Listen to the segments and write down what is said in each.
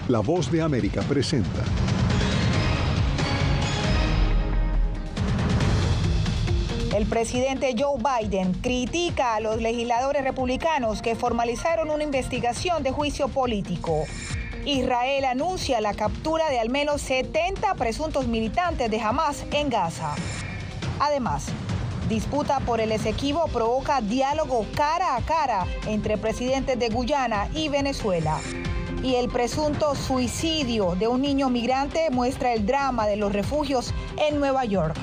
La Voz de América presenta. El presidente Joe Biden critica a los legisladores republicanos que formalizaron una investigación de juicio político. Israel anuncia la captura de al menos 70 presuntos militantes de Hamás en Gaza. Además, disputa por el Esequibo provoca diálogo cara a cara entre presidentes de Guyana y Venezuela. Y el presunto suicidio de un niño migrante muestra el drama de los refugios en Nueva York.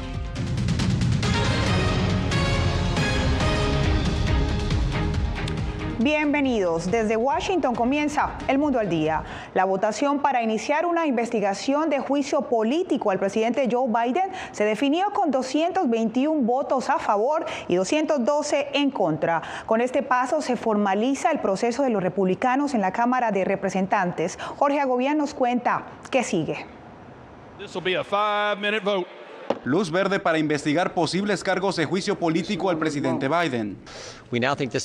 Bienvenidos. Desde Washington comienza El Mundo al Día. La votación para iniciar una investigación de juicio político al presidente Joe Biden se definió con 221 votos a favor y 212 en contra. Con este paso se formaliza el proceso de los republicanos en la Cámara de Representantes. Jorge Agobián nos cuenta qué sigue. This will be a 5-minute vote. Luz verde para investigar posibles cargos de juicio político al presidente Biden.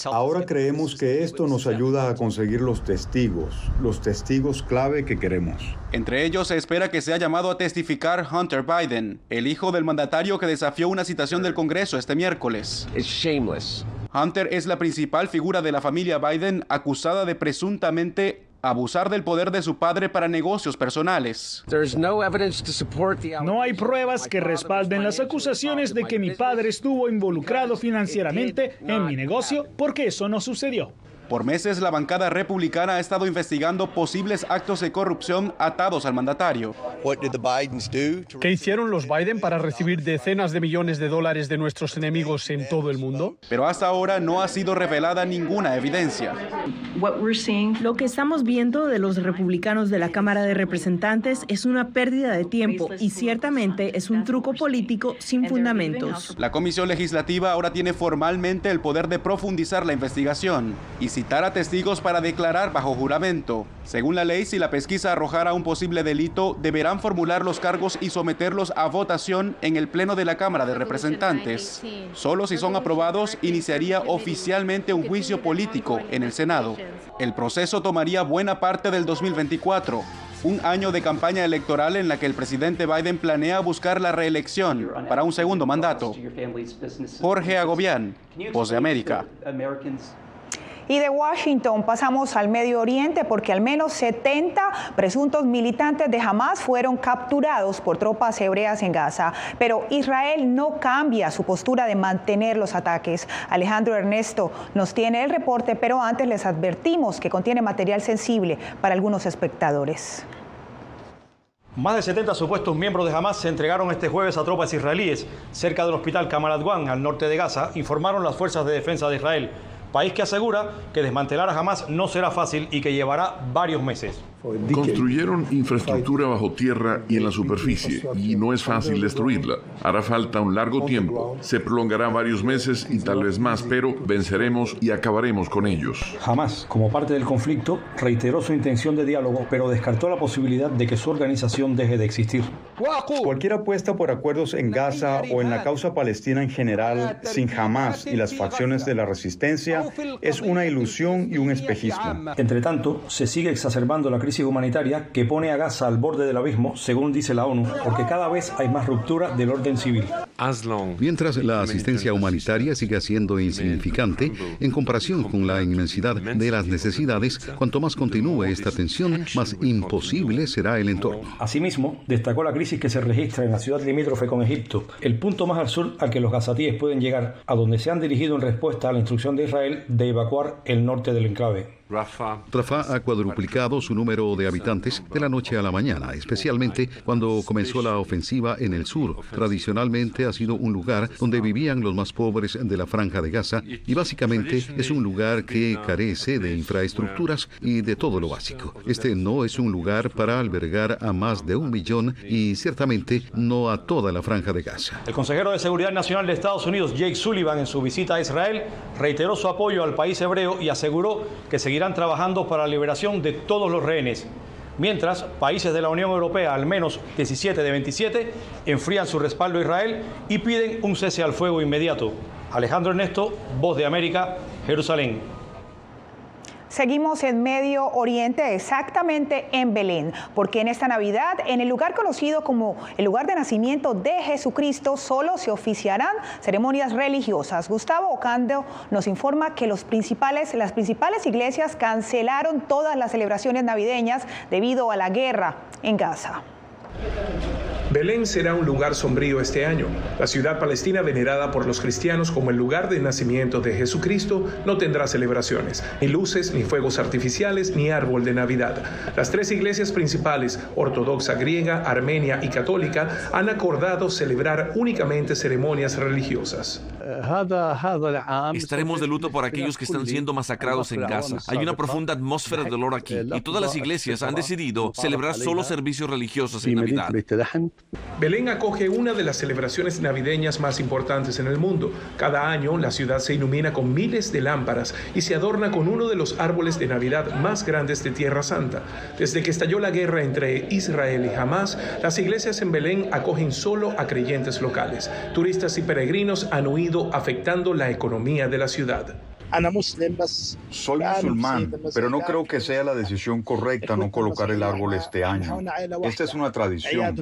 Ahora creemos que esto nos ayuda a conseguir los testigos clave que queremos. Entre ellos se espera que sea llamado a testificar Hunter Biden, el hijo del mandatario que desafió una citación del Congreso este miércoles. Hunter es la principal figura de la familia Biden acusada de presuntamente abusar del poder de su padre para negocios personales. No hay pruebas que respalden las acusaciones de que mi padre estuvo involucrado financieramente en mi negocio, porque eso no sucedió. Por meses, la bancada republicana ha estado investigando posibles actos de corrupción atados al mandatario. ¿Qué hicieron los Biden para recibir decenas de millones de dólares de nuestros enemigos en todo el mundo? Pero hasta ahora no ha sido revelada ninguna evidencia. Lo que estamos viendo de los republicanos de la Cámara de Representantes es una pérdida de tiempo y ciertamente es un truco político sin fundamentos. La Comisión Legislativa ahora tiene formalmente el poder de profundizar la investigación y citar a testigos para declarar bajo juramento. Según la ley, si la pesquisa arrojara un posible delito, deberán formular los cargos y someterlos a votación en el Pleno de la Cámara de Representantes. Solo si son aprobados, iniciaría oficialmente un juicio político en el Senado. El proceso tomaría buena parte del 2024, un año de campaña electoral en la que el presidente Biden planea buscar la reelección para un segundo mandato. Jorge Agobián, Voz de América. Y de Washington pasamos al Medio Oriente porque al menos 70 presuntos militantes de Hamás fueron capturados por tropas hebreas en Gaza. Pero Israel no cambia su postura de mantener los ataques. Alejandro Ernesto nos tiene el reporte, pero antes les advertimos que contiene material sensible para algunos espectadores. Más de 70 supuestos miembros de Hamás se entregaron este jueves a tropas israelíes cerca del hospital Kamal Adwan, al norte de Gaza, informaron las fuerzas de defensa de Israel. País que asegura que desmantelar a Hamás no será fácil y que llevará varios meses. Construyeron infraestructura bajo tierra y en la superficie, y no es fácil destruirla. Hará falta un largo tiempo, se prolongará varios meses y tal vez más, pero venceremos y acabaremos con ellos. Hamás, como parte del conflicto, reiteró su intención de diálogo, pero descartó la posibilidad de que su organización deje de existir. Cualquier apuesta por acuerdos en Gaza o en la causa palestina en general, sin Hamás y las facciones de la resistencia, es una ilusión y un espejismo. Entre tanto, se sigue exacerbando la crisis humanitaria que pone a Gaza al borde del abismo, según dice la ONU, porque cada vez hay más ruptura del orden civil. Mientras la asistencia humanitaria sigue siendo insignificante en comparación con la inmensidad de las necesidades, cuanto más continúe esta tensión, más imposible será el entorno. Asimismo, destacó la crisis que se registra en la ciudad limítrofe con Egipto, el punto más al sur al que los gazatíes pueden llegar, a donde se han dirigido en respuesta a la instrucción de Israel de evacuar el norte del enclave. Rafah ha cuadruplicado su número de habitantes de la noche a la mañana, especialmente cuando comenzó la ofensiva en el sur. Tradicionalmente ha sido un lugar donde vivían los más pobres de la Franja de Gaza y básicamente es un lugar que carece de infraestructuras y de todo lo básico. Este no es un lugar para albergar a más de 1 millón y ciertamente no a toda la Franja de Gaza. El consejero de Seguridad Nacional de Estados Unidos, Jake Sullivan, en su visita a Israel, reiteró su apoyo al país hebreo y aseguró que seguirán trabajando para la liberación de todos los rehenes. Mientras, países de la Unión Europea, al menos 17 de 27, enfrían su respaldo a Israel y piden un cese al fuego inmediato. Alejandro Ernesto, Voz de América, Jerusalén. Seguimos en Medio Oriente, exactamente en Belén, porque en esta Navidad, en el lugar conocido como el lugar de nacimiento de Jesucristo, solo se oficiarán ceremonias religiosas. Gustavo Ocando nos informa que las principales iglesias cancelaron todas las celebraciones navideñas debido a la guerra en Gaza. Belén será un lugar sombrío este año. La ciudad palestina, venerada por los cristianos como el lugar de nacimiento de Jesucristo, no tendrá celebraciones, ni luces, ni fuegos artificiales, ni árbol de Navidad. Las tres iglesias principales, ortodoxa griega, armenia y católica, han acordado celebrar únicamente ceremonias religiosas. Estaremos de luto por aquellos que están siendo masacrados en Gaza. Hay una profunda atmósfera de dolor aquí y todas las iglesias han decidido celebrar solo servicios religiosos en Navidad. Belén acoge una de las celebraciones navideñas más importantes en el mundo. Cada año la ciudad se ilumina con miles de lámparas y se adorna con uno de los árboles de Navidad más grandes de Tierra Santa. Desde que estalló la guerra entre Israel y Hamás, las iglesias en Belén acogen solo a creyentes locales. Turistas y peregrinos han huido, afectando la economía de la ciudad. Soy musulmán, pero no creo que sea la decisión correcta no colocar el árbol este año. Esta es una tradición.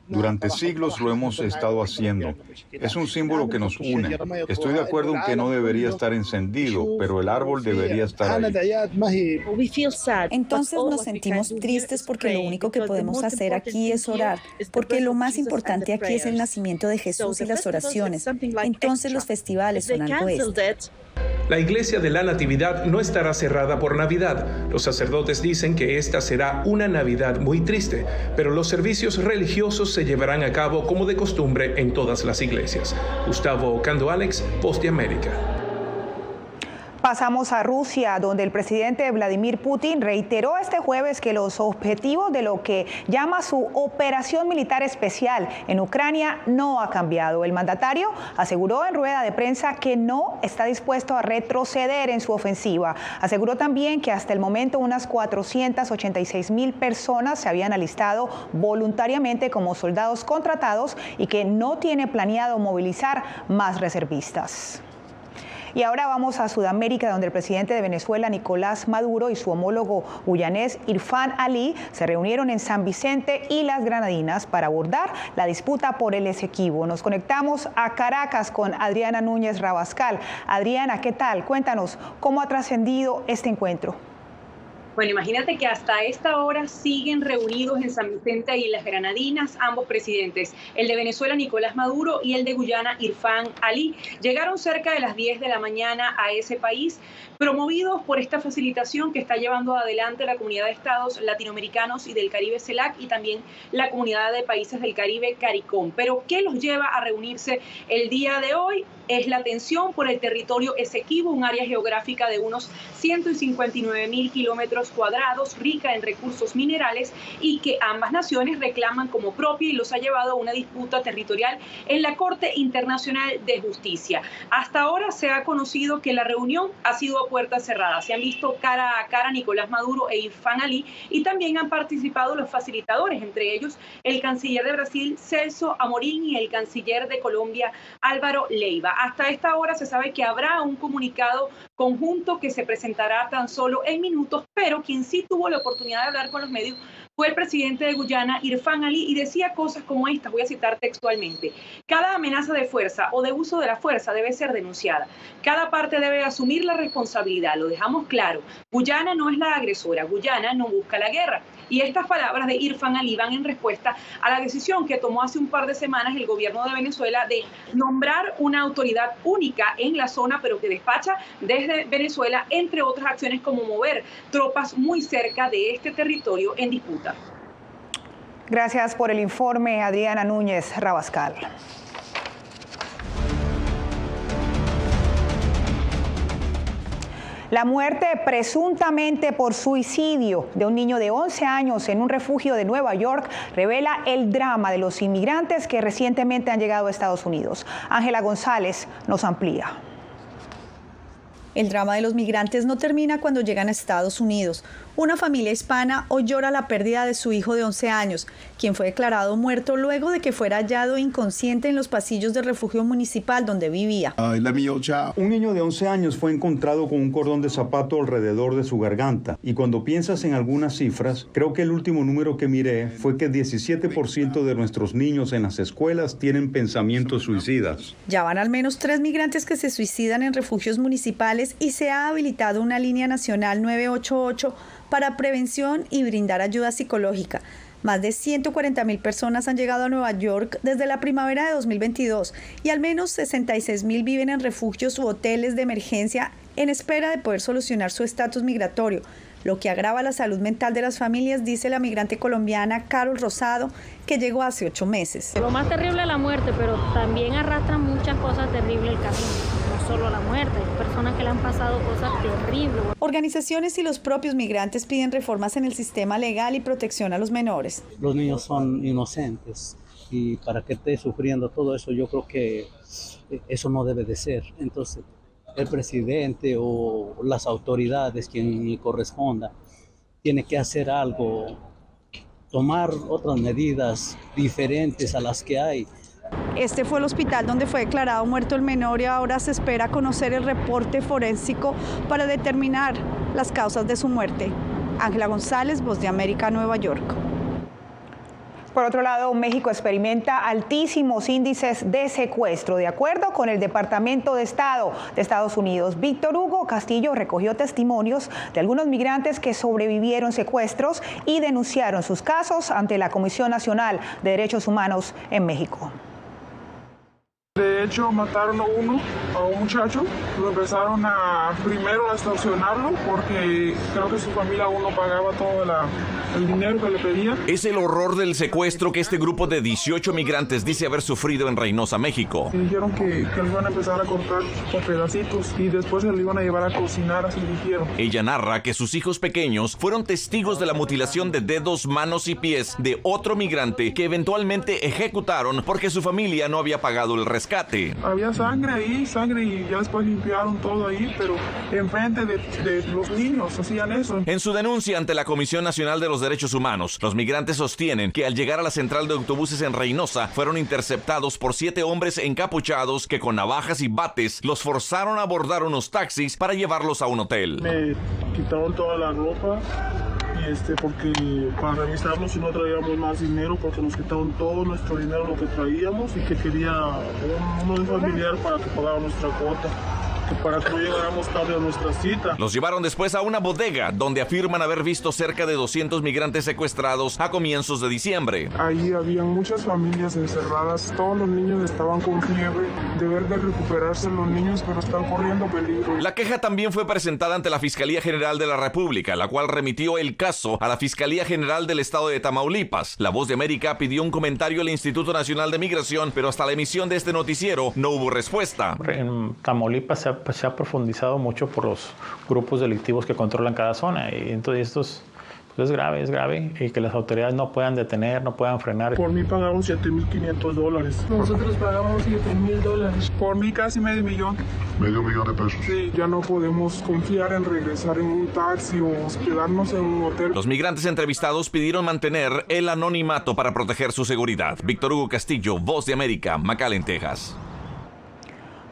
Durante siglos lo hemos estado haciendo. Es un símbolo que nos une. Estoy de acuerdo en que no debería estar encendido, pero el árbol debería estar ahí. Entonces nos sentimos tristes porque lo único que podemos hacer aquí es orar, porque lo más importante aquí es el nacimiento de Jesús y las oraciones. Entonces los festivales son algo extra. La iglesia de la Natividad no estará cerrada por Navidad. Los sacerdotes dicen que esta será una Navidad muy triste, pero los servicios religiosos se llevarán a cabo como de costumbre en todas las iglesias. Gustavo Ocando, Alex, Voz de América. Pasamos a Rusia, donde el presidente Vladimir Putin reiteró este jueves que los objetivos de lo que llama su operación militar especial en Ucrania no ha cambiado. El mandatario aseguró en rueda de prensa que no está dispuesto a retroceder en su ofensiva. Aseguró también que hasta el momento unas 486,000 personas se habían alistado voluntariamente como soldados contratados y que no tiene planeado movilizar más reservistas. Y ahora vamos a Sudamérica, donde el presidente de Venezuela, Nicolás Maduro, y su homólogo guyanés, Irfan Ali, se reunieron en San Vicente y Las Granadinas para abordar la disputa por el Esequibo. Nos conectamos a Caracas con Adriana Núñez Rabascal. Adriana, ¿qué tal? Cuéntanos, ¿cómo ha trascendido este encuentro? Bueno, imagínate que hasta esta hora siguen reunidos en San Vicente y Las Granadinas ambos presidentes, el de Venezuela, Nicolás Maduro, y el de Guyana, Irfan Ali. Llegaron cerca de las 10 de la mañana a ese país, promovidos por esta facilitación que está llevando adelante la Comunidad de Estados Latinoamericanos y del Caribe, CELAC, y también la Comunidad de Países del Caribe, CARICOM. Pero ¿qué los lleva a reunirse el día de hoy? Es la tensión por el territorio Esequibo, un área geográfica de unos 159,000 kilómetros cuadrados, rica en recursos minerales y que ambas naciones reclaman como propia, y los ha llevado a una disputa territorial en la Corte Internacional de Justicia. Hasta ahora se ha conocido que la reunión ha sido a puertas cerradas. Se han visto cara a cara Nicolás Maduro e Irfan Ali, y también han participado los facilitadores, entre ellos el canciller de Brasil, Celso Amorín, y el canciller de Colombia, Álvaro Leiva. Hasta esta hora se sabe que habrá un comunicado conjunto que se presentará tan solo en minutos, pero quien sí tuvo la oportunidad de hablar con los medios fue el presidente de Guyana, Irfan Ali, y decía cosas como estas, voy a citar textualmente: cada amenaza de fuerza o de uso de la fuerza debe ser denunciada. Cada parte debe asumir la responsabilidad, lo dejamos claro. Guyana no es la agresora, Guyana no busca la guerra. Y estas palabras de Irfan Ali van en respuesta a la decisión que tomó hace un par de semanas el gobierno de Venezuela de nombrar una autoridad única en la zona, pero que despacha desde Venezuela, entre otras acciones como mover tropas muy cerca de este territorio en disputa. Gracias por el informe, Adriana Núñez Rabascal. La muerte presuntamente por suicidio de un niño de 11 años en un refugio de Nueva York revela el drama de los inmigrantes que recientemente han llegado a Estados Unidos. Ángela González nos amplía. El drama de los migrantes no termina cuando llegan a Estados Unidos. Una familia hispana hoy llora la pérdida de su hijo de 11 años, quien fue declarado muerto luego de que fuera hallado inconsciente en los pasillos del refugio municipal donde vivía. Un niño de 11 años fue encontrado con un cordón de zapato alrededor de su garganta. Y cuando piensas en algunas cifras, creo que el último número que miré fue que 17% de nuestros niños en las escuelas tienen pensamientos suicidas. Ya van al menos 3 migrantes que se suicidan en refugios municipales y se ha habilitado una línea nacional 988 para prevención y brindar ayuda psicológica. Más de 140.000 personas han llegado a Nueva York desde la primavera de 2022 y al menos 66.000 viven en refugios u hoteles de emergencia en espera de poder solucionar su estatus migratorio, lo que agrava la salud mental de las familias, dice la migrante colombiana Carol Rosado, que llegó hace 8 meses. Lo más terrible es la muerte, pero también arrastra muchas cosas terribles el camino. No solo la muerte, hay personas que le han pasado cosas terribles. Organizaciones y los propios migrantes piden reformas en el sistema legal y protección a los menores. Los niños son inocentes y para que esté sufriendo todo eso, yo creo que eso no debe de ser. Entonces, el presidente o las autoridades, quien le corresponda, tiene que hacer algo, tomar otras medidas diferentes a las que hay. Este fue el hospital donde fue declarado muerto el menor y ahora se espera conocer el reporte forénsico para determinar las causas de su muerte. Ángela González, Voz de América, Nueva York. Por otro lado, México experimenta altísimos índices de secuestro. De acuerdo con el Departamento de Estado de Estados Unidos, Víctor Hugo Castillo recogió testimonios de algunos migrantes que sobrevivieron secuestros y denunciaron sus casos ante la Comisión Nacional de Derechos Humanos en México. De hecho, mataron a un muchacho, lo empezaron primero a extorsionarlo porque creo que su familia aún no pagaba todo el dinero que le pedían. Es el horror del secuestro que este grupo de 18 migrantes dice haber sufrido en Reynosa, México. Y dijeron que lo iban a empezar a cortar por pedacitos y después se lo iban a llevar a cocinar, así dijeron. Ella narra que sus hijos pequeños fueron testigos de la mutilación de dedos, manos y pies de otro migrante que eventualmente ejecutaron porque su familia no había pagado el rescate. Había sangre y ya después limpiaron todo ahí, pero enfrente de los niños hacían eso. En su denuncia ante la Comisión Nacional de los Derechos Humanos, los migrantes sostienen que al llegar a la central de autobuses en Reynosa fueron interceptados por 7 hombres encapuchados que con navajas y bates los forzaron a abordar unos taxis para llevarlos a un hotel. Me quitaron toda la ropa porque para revisarnos si no traíamos más dinero, porque nos quitaron todo nuestro dinero, lo que traíamos, y que quería un familiar para que pagara nuestra cuota, para que no llegáramos tarde a nuestra cita. Los llevaron después a una bodega donde afirman haber visto cerca de 200 migrantes secuestrados a comienzos de diciembre. Ahí había muchas familias encerradas, todos los niños estaban con fiebre, deber de recuperarse los niños, pero están corriendo peligro. La queja también fue presentada ante la Fiscalía General de la República, la cual remitió el caso a la Fiscalía General del Estado de Tamaulipas. La Voz de América pidió un comentario al Instituto Nacional de Migración, pero hasta la emisión de este noticiero no hubo respuesta. En Tamaulipas se ha profundizado mucho por los grupos delictivos que controlan cada zona, y entonces esto es grave, y que las autoridades no puedan detener, no puedan frenar. Por mí pagaron $7,500. Nosotros pagamos $7,000. Por mí casi $500,000. $500,000 de pesos. Sí, ya no podemos confiar en regresar en un taxi o hospedarnos en un hotel. Los migrantes entrevistados pidieron mantener el anonimato para proteger su seguridad. Víctor Hugo Castillo, Voz de América, McAllen, Texas.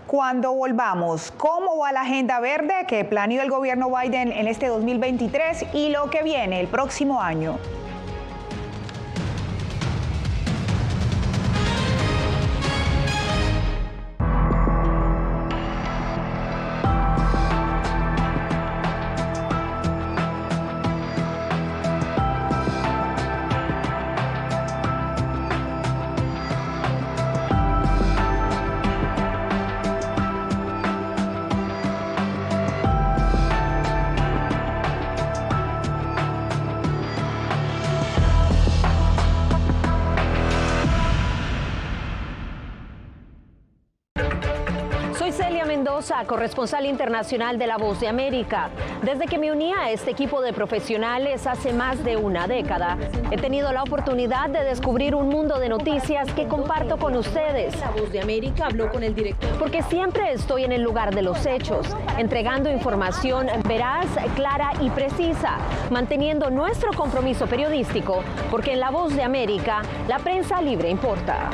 Cuando volvamos, ¿cómo va la agenda verde que planeó el gobierno Biden en este 2023 y lo que viene el próximo año? Rosa, corresponsal internacional de La Voz de América. Desde que me uní a este equipo de profesionales hace más de una década, he tenido la oportunidad de descubrir un mundo de noticias que comparto con ustedes. La Voz de América habló con el director. Porque siempre estoy en el lugar de los hechos, entregando información veraz, clara y precisa, manteniendo nuestro compromiso periodístico, porque en La Voz de América, la prensa libre importa.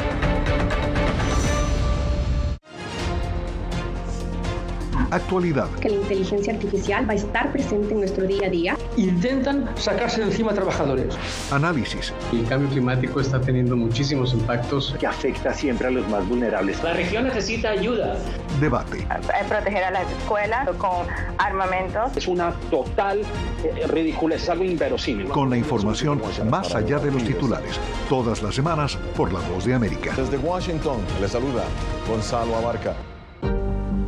Actualidad. Que la inteligencia artificial va a estar presente en nuestro día a día. Intentan sacarse de encima a trabajadores. Análisis. El cambio climático está teniendo muchísimos impactos que afecta siempre a los más vulnerables. La región necesita ayuda. Debate. Proteger a las escuelas con armamentos. Es una total ridiculez, es algo inverosímil. Con la información más allá de los titulares. Todas las semanas por La Voz de América. Desde Washington, le saluda Gonzalo Abarca.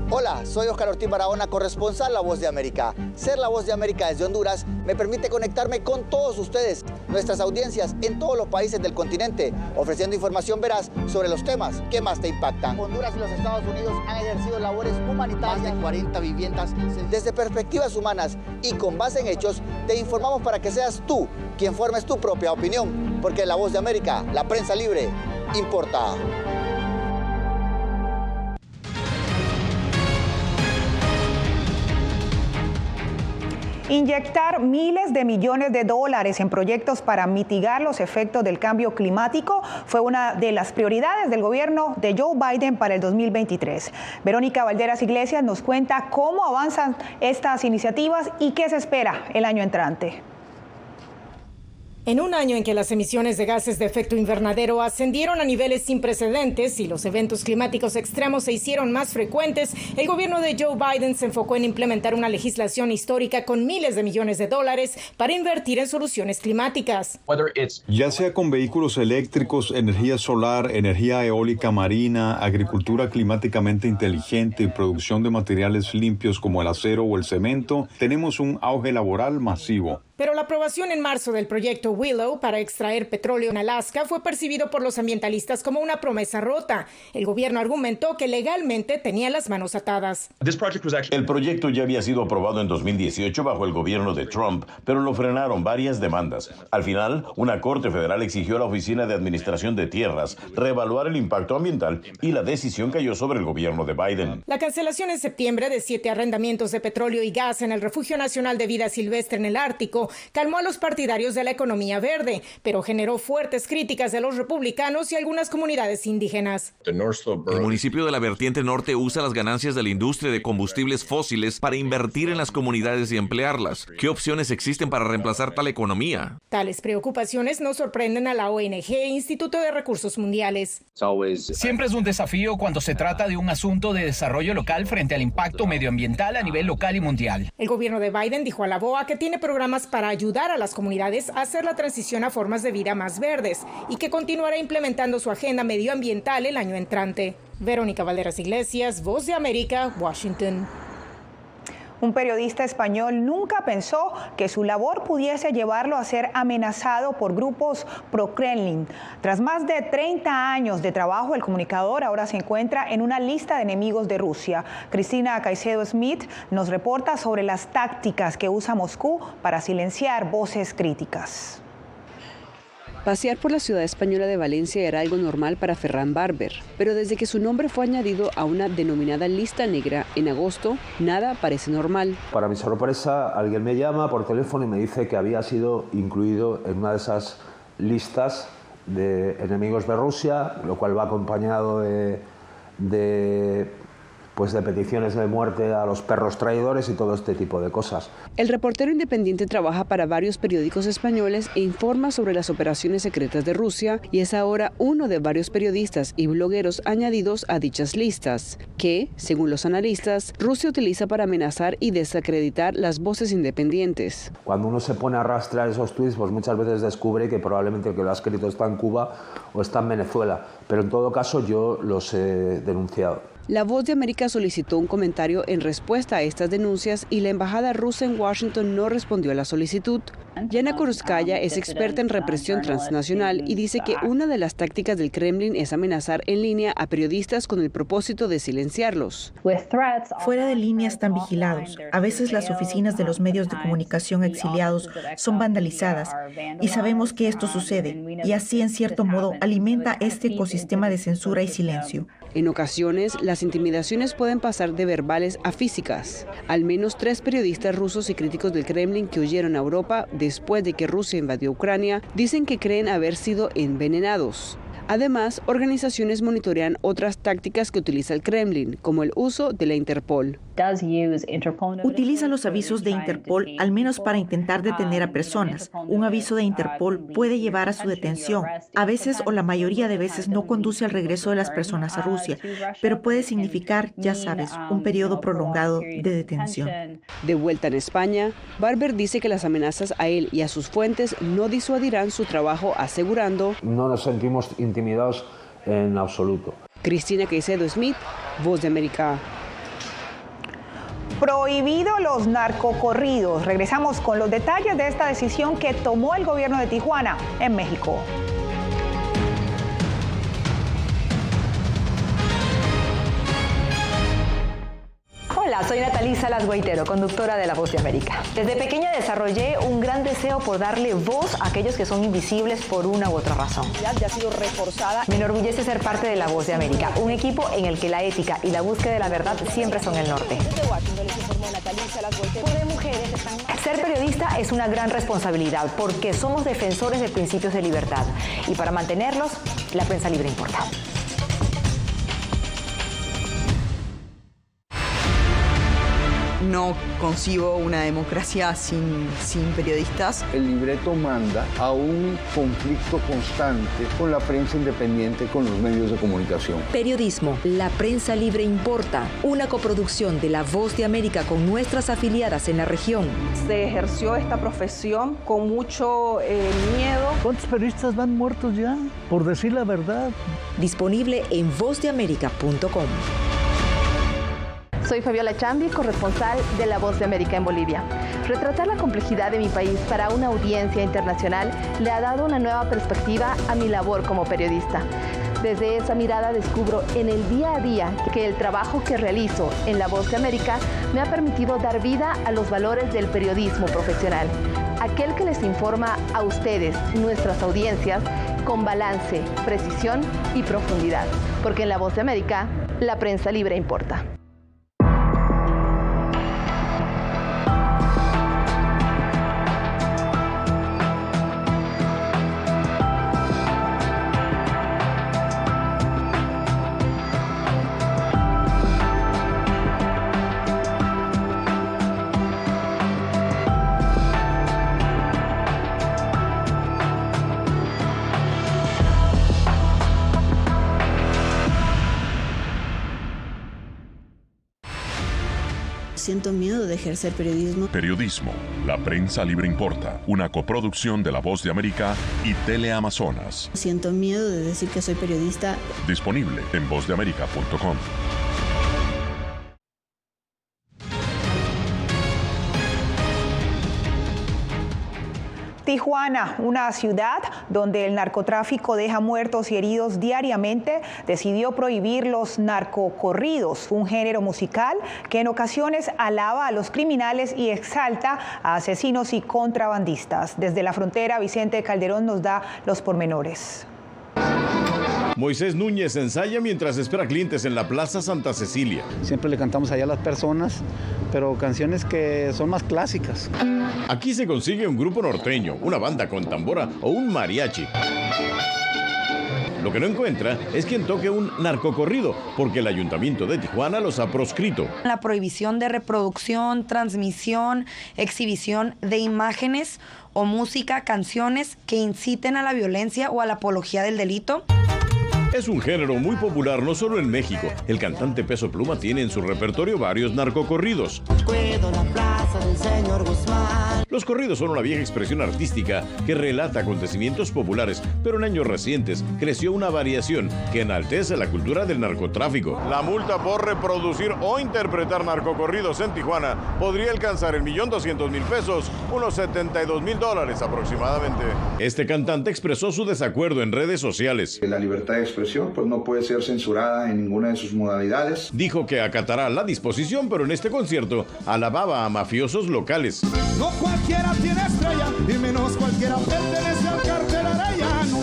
Hola, soy Oscar Ortiz Barahona, corresponsal La Voz de América. Ser La Voz de América desde Honduras me permite conectarme con todos ustedes, nuestras audiencias en todos los países del continente, ofreciendo información veraz sobre los temas que más te impactan. Honduras y los Estados Unidos han ejercido labores humanitarias en 40 viviendas. Desde perspectivas humanas y con base en hechos, te informamos para que seas tú quien formes tu propia opinión, porque en La Voz de América, la prensa libre, importa. Inyectar miles de millones de dólares en proyectos para mitigar los efectos del cambio climático fue una de las prioridades del gobierno de Joe Biden para el 2023. Verónica Valderas Iglesias nos cuenta cómo avanzan estas iniciativas y qué se espera el año entrante. En un año en que las emisiones de gases de efecto invernadero ascendieron a niveles sin precedentes y los eventos climáticos extremos se hicieron más frecuentes, el gobierno de Joe Biden se enfocó en implementar una legislación histórica con miles de millones de dólares para invertir en soluciones climáticas. Ya sea con vehículos eléctricos, energía solar, energía eólica marina, agricultura climáticamente inteligente y producción de materiales limpios como el acero o el cemento, tenemos un auge laboral masivo. Pero la aprobación en marzo del proyecto Willow para extraer petróleo en Alaska fue percibido por los ambientalistas como una promesa rota. El gobierno argumentó que legalmente tenía las manos atadas. El proyecto ya había sido aprobado en 2018 bajo el gobierno de Trump, pero lo frenaron varias demandas. Al final, una corte federal exigió a la Oficina de Administración de Tierras reevaluar el impacto ambiental y la decisión cayó sobre el gobierno de Biden. La cancelación en septiembre de 7 arrendamientos de petróleo y gas en el Refugio Nacional de Vida Silvestre en el Ártico calmó a los partidarios de la economía verde, pero generó fuertes críticas de los republicanos y algunas comunidades indígenas. El municipio de la vertiente norte usa las ganancias de la industria de combustibles fósiles para invertir en las comunidades y emplearlas. ¿Qué opciones existen para reemplazar tal economía? Tales preocupaciones no sorprenden a la ONG Instituto de Recursos Mundiales. Siempre es un desafío cuando se trata de un asunto de desarrollo local frente al impacto medioambiental a nivel local y mundial. El gobierno de Biden dijo a la BOA que tiene programas para ayudar a las comunidades a hacer la transición a formas de vida más verdes y que continuará implementando su agenda medioambiental el año entrante. Verónica Valderas Iglesias, Voz de América, Washington. Un periodista español nunca pensó que su labor pudiese llevarlo a ser amenazado por grupos pro-Kremlin. Tras más de 30 años de trabajo, el comunicador ahora se encuentra en una lista de enemigos de Rusia. Cristina Caicedo-Smith nos reporta sobre las tácticas que usa Moscú para silenciar voces críticas. Pasear por la ciudad española de Valencia era algo normal para Ferran Barber, pero desde que su nombre fue añadido a una denominada lista negra en agosto, nada parece normal. Para mi sorpresa, alguien me llama por teléfono y me dice que había sido incluido en una de esas listas de enemigos de Rusia, lo cual va acompañado de peticiones de muerte a los perros traidores y todo este tipo de cosas. El reportero independiente trabaja para varios periódicos españoles e informa sobre las operaciones secretas de Rusia y es ahora uno de varios periodistas y blogueros añadidos a dichas listas, que, según los analistas, Rusia utiliza para amenazar y desacreditar las voces independientes. Cuando uno se pone a rastrear esos tweets, pues muchas veces descubre que probablemente el que lo ha escrito está en Cuba o está en Venezuela, pero en todo caso yo los he denunciado. La Voz de América solicitó un comentario en respuesta a estas denuncias y la embajada rusa en Washington no respondió a la solicitud. Yana Korskaya es experta en represión transnacional y dice que una de las tácticas del Kremlin es amenazar en línea a periodistas con el propósito de silenciarlos. Fuera de línea están vigilados. A veces las oficinas de los medios de comunicación exiliados son vandalizadas y sabemos que esto sucede y así en cierto modo alimenta este ecosistema de censura y silencio. En ocasiones, las intimidaciones pueden pasar de verbales a físicas. Al menos 3 periodistas rusos y críticos del Kremlin que huyeron a Europa después de que Rusia invadió Ucrania dicen que creen haber sido envenenados. Además, organizaciones monitorean otras tácticas que utiliza el Kremlin, como el uso de la Interpol. Utiliza los avisos de Interpol al menos para intentar detener a personas. Un aviso de Interpol puede llevar a su detención. A veces o la mayoría de veces no conduce al regreso de las personas a Rusia, pero puede significar, ya sabes, un periodo prolongado de detención. De vuelta en España, Barber dice que las amenazas a él y a sus fuentes no disuadirán su trabajo, asegurando: no nos sentimos intimidados en absoluto. Cristina Caicedo Smith, Voz de América. Prohibido los narcocorridos. Regresamos con los detalles de esta decisión que tomó el gobierno de Tijuana, en México. Hola, soy Natalí Salas Guaitero, conductora de La Voz de América. Desde pequeña desarrollé un gran deseo por darle voz a aquellos que son invisibles por una u otra razón. Ya ha sido reforzada. Me enorgullece ser parte de La Voz de América, un equipo en el que la ética y la búsqueda de la verdad siempre son el norte. Ser periodista es una gran responsabilidad porque somos defensores de principios de libertad y para mantenerlos, la prensa libre importa. No concibo una democracia sin periodistas. El libreto manda a un conflicto constante con la prensa independiente, con los medios de comunicación. Periodismo, la prensa libre importa. Una coproducción de La Voz de América con nuestras afiliadas en la región. Se ejerció esta profesión con mucho miedo. ¿Cuántos periodistas van muertos ya por decir la verdad? Disponible en vozdeamerica.com. Soy Fabiola Chambi, corresponsal de La Voz de América en Bolivia. Retratar la complejidad de mi país para una audiencia internacional le ha dado una nueva perspectiva a mi labor como periodista. Desde esa mirada descubro en el día a día que el trabajo que realizo en La Voz de América me ha permitido dar vida a los valores del periodismo profesional. Aquel que les informa a ustedes, nuestras audiencias, con balance, precisión y profundidad. Porque en La Voz de América, la prensa libre importa. Siento miedo de ejercer periodismo. Periodismo, la prensa libre importa, una coproducción de La Voz de América y Teleamazonas. Siento miedo de decir que soy periodista. Disponible en vozdeamerica.com. Tijuana, una ciudad donde el narcotráfico deja muertos y heridos diariamente, decidió prohibir los narcocorridos, un género musical que en ocasiones alaba a los criminales y exalta a asesinos y contrabandistas. Desde la frontera, Vicente Calderón nos da los pormenores. Moisés Núñez ensaya mientras espera clientes en la Plaza Santa Cecilia. Siempre le cantamos allá a las personas, pero canciones que son más clásicas. Aquí se consigue un grupo norteño, una banda con tambora o un mariachi. Lo que no encuentra es quien toque un narcocorrido, porque el Ayuntamiento de Tijuana los ha proscrito. La prohibición de reproducción, transmisión, exhibición de imágenes o música, canciones que inciten a la violencia o a la apología del delito. Es un género muy popular no solo en México. El cantante Peso Pluma tiene en su repertorio varios narcocorridos. Cuido la plaza casa del señor Guzmán. Los corridos son una vieja expresión artística que relata acontecimientos populares, pero en años recientes creció una variación que enaltece la cultura del narcotráfico. La multa por reproducir o interpretar narcocorridos en Tijuana podría alcanzar $1.200.000, unos $72.000 aproximadamente. Este cantante expresó su desacuerdo en redes sociales. La libertad de expresión pues no puede ser censurada en ninguna de sus modalidades. Dijo que acatará la disposición, pero en este concierto alababa a mafiosos locales. No cualquiera tiene estrella y menos cualquiera pertenece al cártel arellano.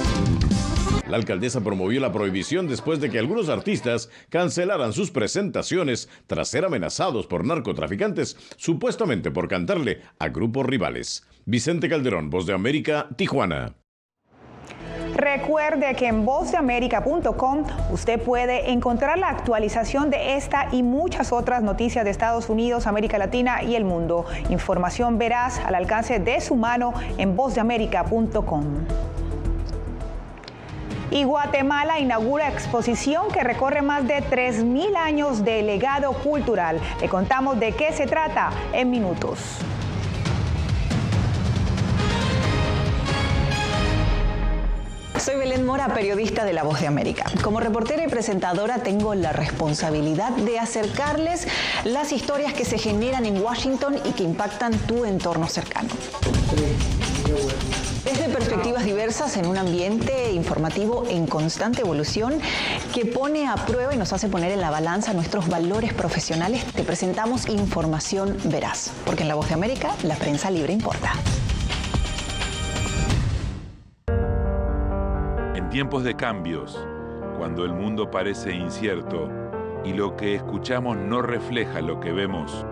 La alcaldesa promovió la prohibición después de que algunos artistas cancelaran sus presentaciones tras ser amenazados por narcotraficantes, supuestamente por cantarle a grupos rivales. Vicente Calderón, Voz de América, Tijuana. Recuerde que en vozdeamerica.com usted puede encontrar la actualización de esta y muchas otras noticias de Estados Unidos, América Latina y el mundo. Información veraz al alcance de su mano en vozdeamerica.com. Y Guatemala inaugura exposición que recorre más de 3.000 años de legado cultural. Le contamos de qué se trata en minutos. Soy Belén Mora, periodista de La Voz de América. Como reportera y presentadora tengo la responsabilidad de acercarles las historias que se generan en Washington y que impactan tu entorno cercano. Desde perspectivas diversas en un ambiente informativo en constante evolución que pone a prueba y nos hace poner en la balanza nuestros valores profesionales, te presentamos información veraz, porque en La Voz de América la prensa libre importa. En tiempos de cambios, cuando el mundo parece incierto y lo que escuchamos no refleja lo que vemos,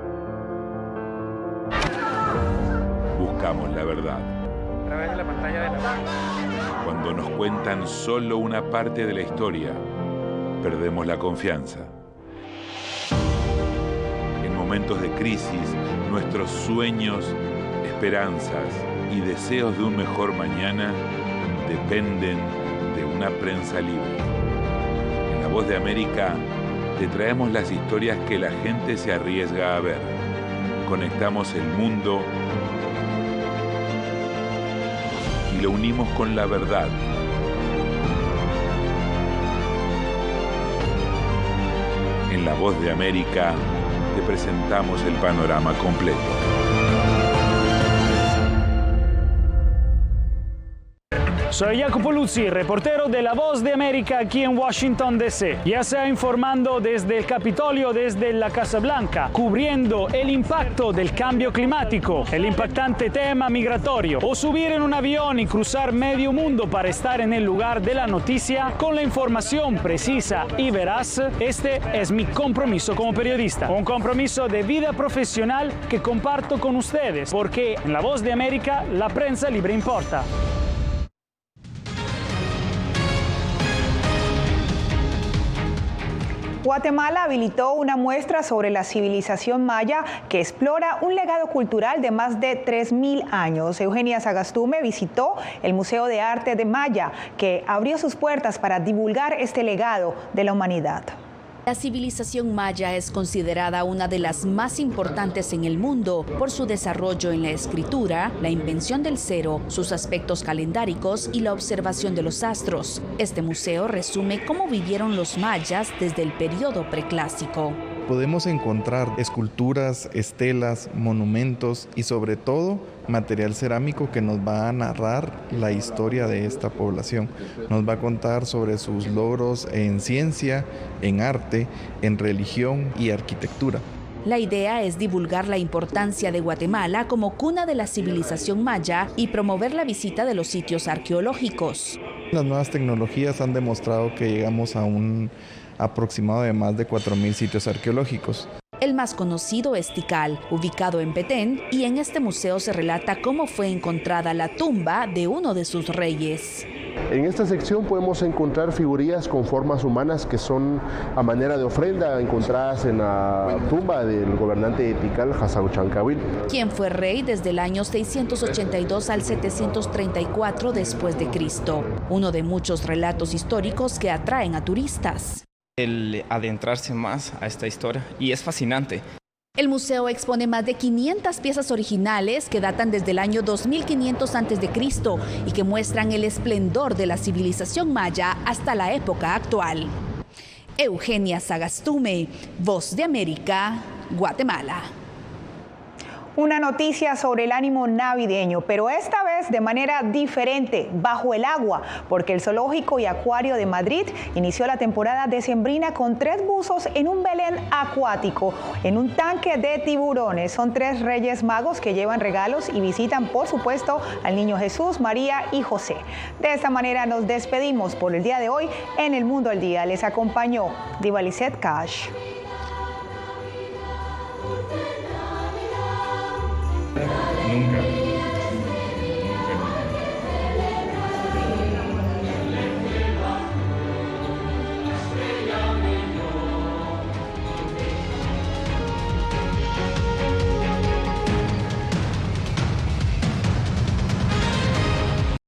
buscamos la verdad. A través de la pantalla de la web. Cuando nos cuentan solo una parte de la historia, perdemos la confianza. En momentos de crisis, nuestros sueños, esperanzas y deseos de un mejor mañana dependen de una prensa libre. En La Voz de América te traemos las historias que la gente se arriesga a ver. Conectamos el mundo y lo unimos con la verdad. En La Voz de América te presentamos el panorama completo. Soy Jacopo Luzzi, reportero de La Voz de América aquí en Washington, D.C. Ya sea informando desde el Capitolio, desde la Casa Blanca, cubriendo el impacto del cambio climático, el impactante tema migratorio, o subir en un avión y cruzar medio mundo para estar en el lugar de la noticia con la información precisa y veraz, este es mi compromiso como periodista. Un compromiso de vida profesional que comparto con ustedes, porque en La Voz de América la prensa libre importa. Guatemala habilitó una muestra sobre la civilización maya que explora un legado cultural de más de 3.000 años. Eugenia Sagastume visitó el Museo de Arte de Maya, que abrió sus puertas para divulgar este legado de la humanidad. La civilización maya es considerada una de las más importantes en el mundo por su desarrollo en la escritura, la invención del cero, sus aspectos calendáricos y la observación de los astros. Este museo resume cómo vivieron los mayas desde el periodo preclásico. Podemos encontrar esculturas, estelas, monumentos y sobre todo material cerámico que nos va a narrar la historia de esta población. Nos va a contar sobre sus logros en ciencia, en arte, en religión y arquitectura. La idea es divulgar la importancia de Guatemala como cuna de la civilización maya y promover la visita de los sitios arqueológicos. Las nuevas tecnologías han demostrado que llegamos a un aproximado de más de 4.000 sitios arqueológicos. El más conocido es Tikal, ubicado en Petén, y en este museo se relata cómo fue encontrada la tumba de uno de sus reyes. En esta sección podemos encontrar figurillas con formas humanas que son a manera de ofrenda encontradas en la tumba del gobernante de Tikal, Hassan Chancawil, quien fue rey desde el año 682 al 734 después de Cristo. Uno de muchos relatos históricos que atraen a turistas. El adentrarse más a esta historia y es fascinante. El museo expone más de 500 piezas originales que datan desde el año 2500 a.C. y que muestran el esplendor de la civilización maya hasta la época actual. Eugenia Sagastume, Voz de América, Guatemala. Una noticia sobre el ánimo navideño, pero esta vez de manera diferente, bajo el agua, porque el Zoológico y Acuario de Madrid inició la temporada decembrina con 3 buzos en un Belén acuático, en un tanque de tiburones. Son 3 Reyes Magos que llevan regalos y visitan, por supuesto, al Niño Jesús, María y José. De esta manera nos despedimos por el día de hoy en El Mundo al Día. Les acompañó Diva Lizeth Cash.